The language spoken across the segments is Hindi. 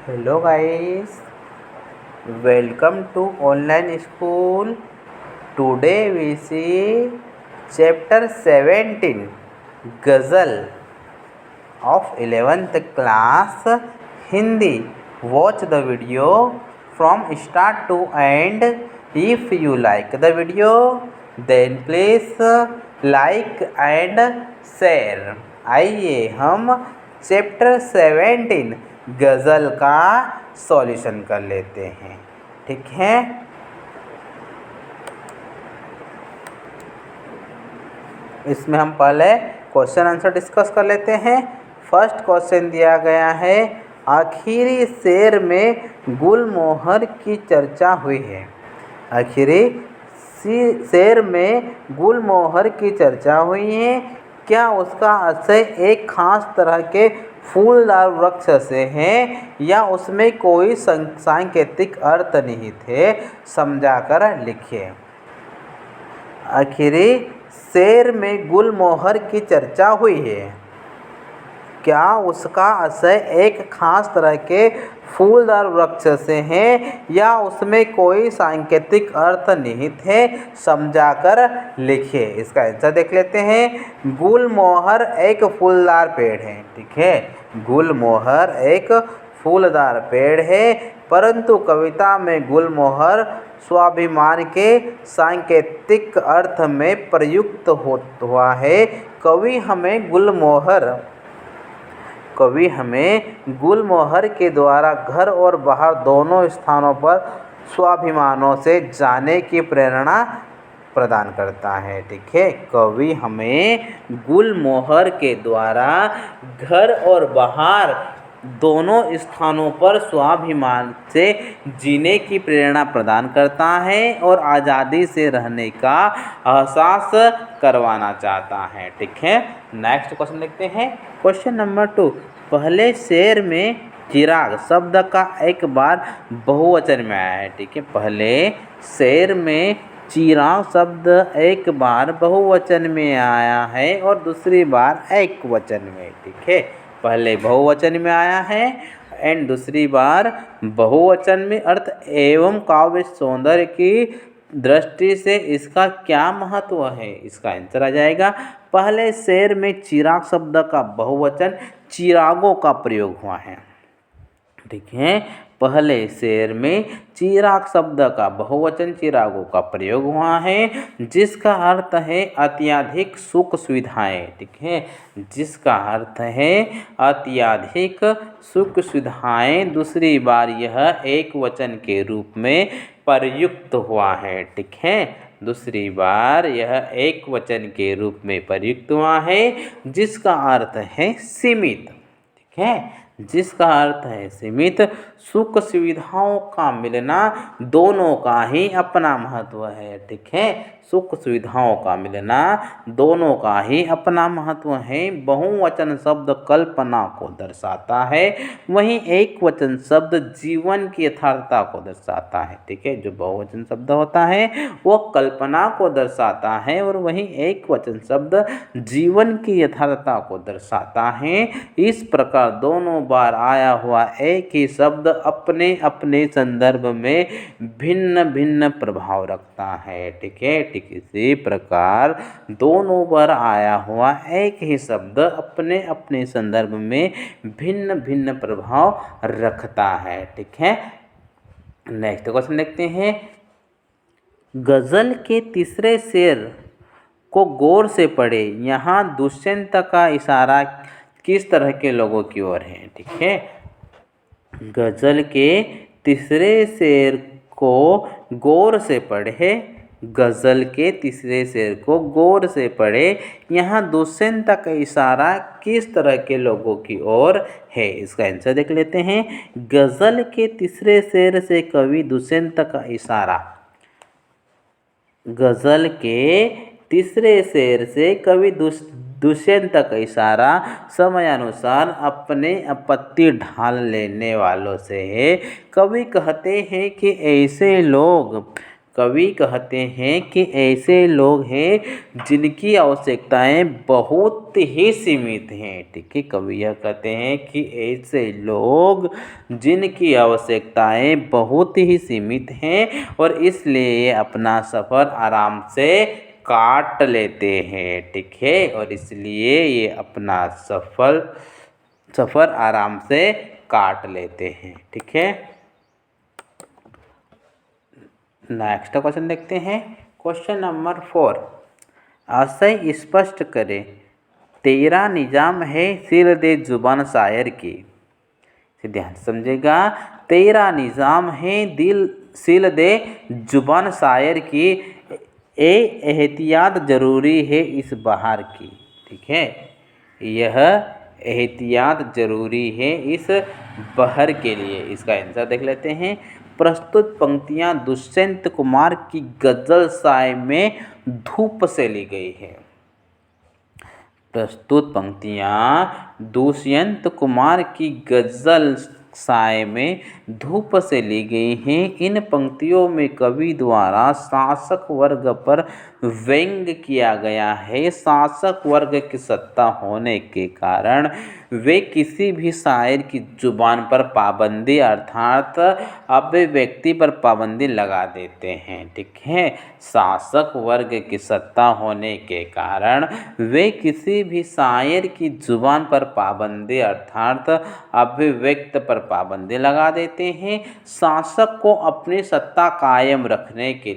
Hello guys, welcome to online school. Today we see chapter 17 Ghazal of 11th class Hindi. Watch the video from start to end. If you like the video, then please like and share. आइए हम चैप्टर 17 गज़ल का सॉल्यूशन कर लेते हैं। ठीक है, इसमें हम पहले क्वेश्चन आंसर डिस्कस कर लेते हैं। फर्स्ट क्वेश्चन दिया गया है, आखिरी शेर में गुलमोहर की चर्चा हुई है। आखिरी शेर में गुलमोहर की चर्चा हुई है। क्या उसका आशय एक खास तरह के फूलदार वृक्ष से है या उसमें कोई सांकेतिक अर्थ निहित है? समझाकर लिखिए। आखिरी शेर में गुलमोहर की चर्चा हुई है। क्या उसका आशय एक खास तरह के फूलदार वृक्ष से है या उसमें कोई सांकेतिक अर्थ निहित है? समझाकर लिखिए। इसका आंसर देख लेते हैं। गुलमोहर एक फूलदार पेड़ है। ठीक है, गुलमोहर एक फूलदार पेड़ है, परंतु कविता में गुलमोहर स्वाभिमान के सांकेतिक अर्थ में प्रयुक्त हुआ है। कवि हमें गुलमोहर के द्वारा घर और बाहर दोनों स्थानों पर स्वाभिमानों से जाने की प्रेरणा प्रदान करता है। ठीक है, कवि हमें गुलमोहर के द्वारा घर और बाहर दोनों स्थानों पर स्वाभिमान से जीने की प्रेरणा प्रदान करता है और आज़ादी से रहने का एहसास करवाना चाहता है। ठीक है, नेक्स्ट क्वेश्चन देखते हैं। क्वेश्चन नंबर 2, पहले शेर में चिराग शब्द का एक बार बहुवचन में आया है। ठीक है, पहले शेर में चिराग शब्द एक बार बहुवचन में आया है और दूसरी बार एक वचन में। ठीक है, पहले बहुवचन में आया है एंड दूसरी बार बहुवचन में। अर्थ एवं काव्य सौंदर्य की दृष्टि से इसका क्या महत्व है? इसका आंसर आ जाएगा, पहले शेर में चिराग शब्द का बहुवचन चिरागों का प्रयोग हुआ है। ठीक है, पहले शेर में चिराग शब्द का बहुवचन चिरागों का प्रयोग हुआ है, जिसका अर्थ है अत्यधिक सुख सुविधाएं। ठीक है, जिसका अर्थ है अत्यधिक सुख सुविधाएं। दूसरी बार यह एक वचन के रूप में प्रयुक्त हुआ है। ठीक है, दूसरी बार यह एक वचन के रूप में प्रयुक्त हुआ है, जिसका अर्थ है सीमित। ठीक है, जिसका अर्थ है सीमित। सुख सुविधाओं का मिलना दोनों का ही अपना महत्व है। ठीक है, सुख सुविधाओं का मिलना दोनों का ही अपना महत्व है। बहुवचन शब्द कल्पना को दर्शाता है, वहीं एक वचन शब्द जीवन की यथार्थता को दर्शाता है। ठीक है, जो बहुवचन शब्द होता है वो कल्पना को दर्शाता है और वहीं एक वचन शब्द जीवन की यथार्थता को दर्शाता है। इस प्रकार दोनों बार आया हुआ एक ही शब्द अपने अपने संदर्भ में भिन्न भिन्न प्रभाव रखता है। ठीक है, ठीक इसी प्रकार दोनों बार आया हुआ एक ही शब्द अपने अपने संदर्भ में भिन्न भिन्न प्रभाव रखता है। ठीक है, नेक्स्ट क्वेश्चन देखते हैं। गजल के तीसरे शेर को गौर से पढ़े, यहाँ दुष्यंत का इशारा किस तरह के लोगों की ओर है? ठीक है, गजल के तीसरे शेर को गौर से पढ़े, गजल के तीसरे शेर को गौर से पढ़े, यहाँ दुष्यंत का इशारा किस तरह के लोगों की ओर है? इसका आंसर देख लेते हैं। गजल के तीसरे शेर से कवि दुष्यंत का इशारा, गजल के तीसरे शेर से कवि दुष्यंत का इशारा समयानुसार अपने आपत्ति ढाल लेने वालों से है। कवि कहते हैं कि ऐसे लोग कवि कहते हैं कि ऐसे लोग हैं जिनकी आवश्यकताएं बहुत ही सीमित हैं। ठीक है, कवि यह कहते हैं कि ऐसे लोग जिनकी आवश्यकताएं बहुत ही सीमित हैं और इसलिए ये अपना सफ़र आराम से काट लेते हैं। ठीक है, और इसलिए ये अपना सफ़र आराम से काट लेते हैं। ठीक है, नेक्स्ट क्वेश्चन देखते हैं। क्वेश्चन नंबर 4, आशय स्पष्ट करें। तेरा निजाम है सिल दे जुबान शायर की। ध्यान समझेगा, तेरा निजाम है सिल दे जुबान शायर की, एहतियात ज़रूरी है इस बहार की। ठीक है, यह एहतियात ज़रूरी है इस बहार के लिए। इसका आंसर देख लेते हैं। प्रस्तुत पंक्तियाँ दुष्यंत कुमार की गज़ल साय में धूप से ली गई है। प्रस्तुत पंक्तियाँ दुष्यंत कुमार की गज़ल साय में धूप से ली गई हैं। इन पंक्तियों में कवि द्वारा शासक वर्ग पर व्यंग्य किया गया है। शासक वर्ग की सत्ता होने के कारण वे किसी भी शायर की जुबान पर पाबंदी अर्थात अभिव्यक्ति पर पाबंदी लगा देते हैं। ठीक है, शासक वर्ग की सत्ता होने के कारण वे किसी भी शायर की जुबान पर पाबंदी अर्थात अभिव्यक्ति पर पाबंदी लगा देते हैं। शासक को अपनी सत्ता कायम रखने के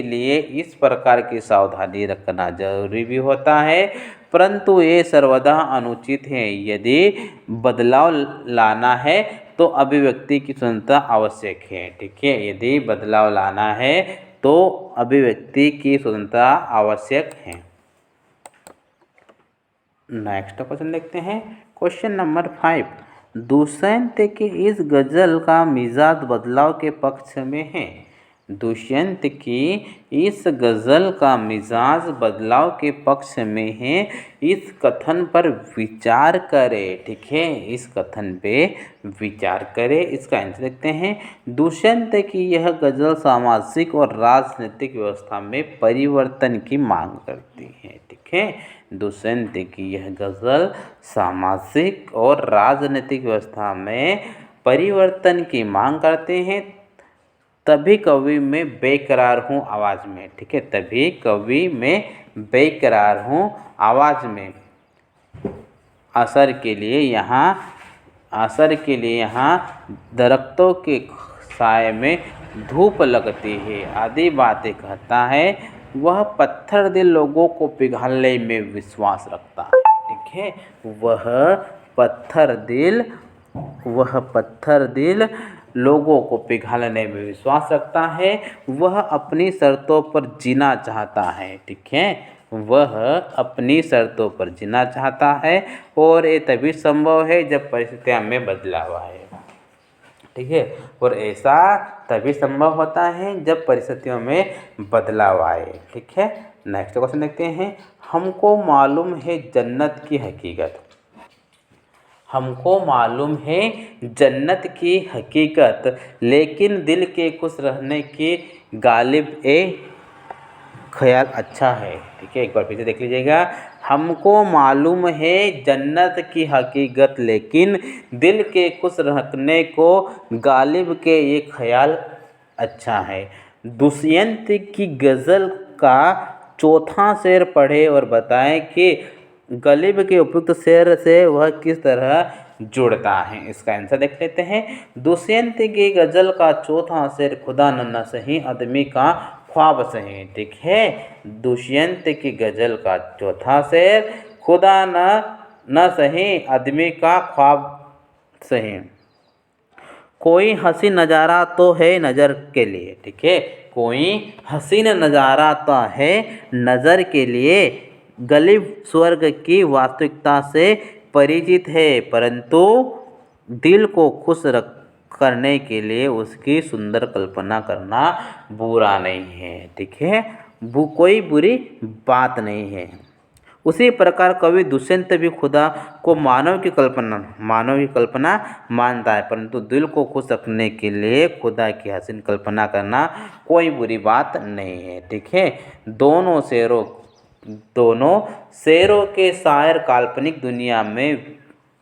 लिए इस प्रकार की सावधानी रखना जरूरी भी होता है, परंतु ये सर्वदा अनुचित है। यदि बदलाव लाना है तो अभिव्यक्ति की स्वतंत्रता आवश्यक है। ठीक है, यदि बदलाव लाना है तो अभिव्यक्ति की स्वतंत्रता आवश्यक है। नेक्स्ट क्वेश्चन देखते हैं। क्वेश्चन नंबर 5, दुष्यंत के इस गज़ल का मिजाज बदलाव के पक्ष में है। दुष्यंत की इस गज़ल का मिजाज बदलाव के पक्ष में है। इस कथन पर विचार करें। ठीक है, इस कथन पे विचार करें। इसका आंसर देखते हैं। दुष्यंत की यह गज़ल सामाजिक और राजनीतिक व्यवस्था में परिवर्तन की मांग करती है। ठीक है, दुष्यंत की यह गज़ल सामाजिक और राजनीतिक व्यवस्था में परिवर्तन की मांग करते हैं। तभी कवि में बेकरार हूँ आवाज़ में। ठीक है, तभी कवि में बेकरार हूँ आवाज़ में असर के लिए यहाँ दरख्तों के साए में धूप लगती है आदि बातें कहता है। वह पत्थर दिल लोगों को पिघलने में विश्वास रखता है। ठीक है, वह पत्थर दिल लोगों को पिघलने में विश्वास रखता है। वह अपनी शर्तों पर जीना चाहता है। ठीक है, वह अपनी शर्तों पर जीना चाहता है और ये तभी संभव है जब परिस्थितियाँ में बदलाव आए। ठीक है, और ऐसा तभी संभव होता है जब परिस्थितियों में बदलाव आए। ठीक है, नेक्स्ट क्वेश्चन देखते हैं। हमको मालूम है जन्नत की हकीकत। हमको मालूम है जन्नत की हकीकत, लेकिन दिल के खुश रहने की गालिब ख्याल अच्छा है। ठीक है, एक बार फिर से देख लीजिएगा। हमको मालूम है जन्नत की हकीकत, लेकिन दिल के खुश रखने को गालिब के ये ख्याल अच्छा है। दुष्यंत की गज़ल का चौथा शेर पढ़े और बताएं कि गालिब के उपयुक्त शेर से वह किस तरह जुड़ता है। इसका आंसर देख लेते हैं। दुष्यंत की गज़ल का चौथा शेर खुदा न सही आदमी का ख्वाब सही। ठीक है, दुष्यंत की गज़ल का चौथा शेर खुदा न सही आदमी का ख्वाब सही। कोई हसीन नज़ारा तो है नज़र के लिए। ठीक है, कोई हसीन नज़ारा तो है नज़र के लिए। गालिब स्वर्ग की वास्तविकता से परिचित है, परंतु दिल को खुश करने के लिए उसकी सुंदर कल्पना करना बुरा नहीं है। ठीक है, कोई बुरी बात नहीं है। उसी प्रकार कवि दुष्यंत भी खुदा को मानव की कल्पना मानता है, परंतु दिल को खुश रखने के लिए खुदा की हसीन कल्पना करना कोई बुरी बात नहीं है। ठीक है, दोनों शेरों के शायर काल्पनिक दुनिया में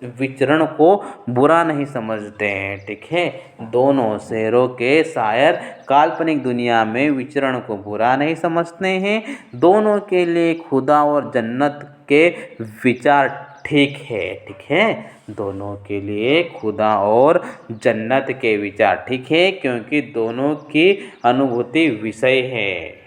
विचरण को बुरा नहीं समझते हैं। ठीक है, दोनों शेरों के शायर काल्पनिक दुनिया में विचरण को बुरा नहीं समझते हैं। दोनों के लिए खुदा और जन्नत के विचार ठीक है। ठीक है, दोनों के लिए खुदा और जन्नत के विचार ठीक है, क्योंकि दोनों की अनुभूति विषय है।